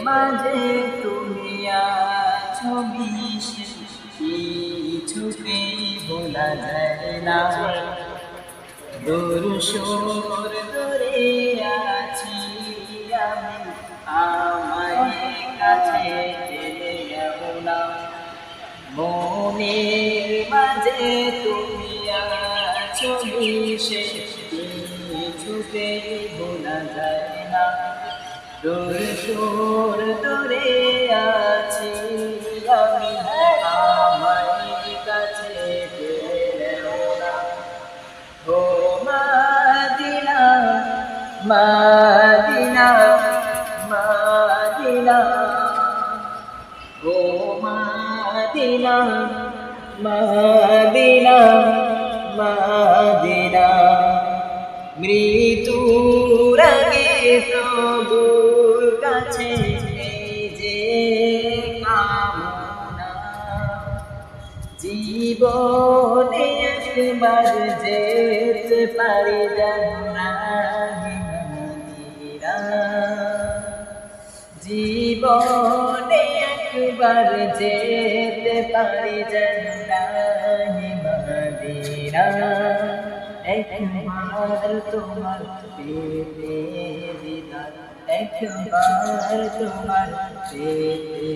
মাঝে তুমি আছো মিশে, কিছুতে ভোলা যায় না। দূর সুর দূরে আছি আমি, আমায় কাছে টেনে নাও না। মনের মাঝে তুমি আছো মিশে, কিছুতে ভোলা যায় না। দূর সুর দূরে আছি আমি, আমায় কাছে টেনে নাও না। ও মাদিনা মাদিনা মাদিনা, ও মাদিনা মাদিনা মাদিনা। মৃত্যুর আগে প্রভুর কাছে এই যে কামনা, জীবনে একবার যেতে পারি জান্নাতে মদিনা। জীবনে একবার যেতে পারি জান্নাতে মদিনা। একবার তোমার পেতে দিদার, একবার তোমার পেতে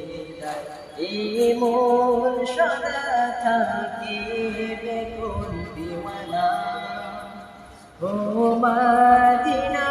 দিদার, এই মন সদা থাকিবে কোন দিওয়ানা। ও মাদিনা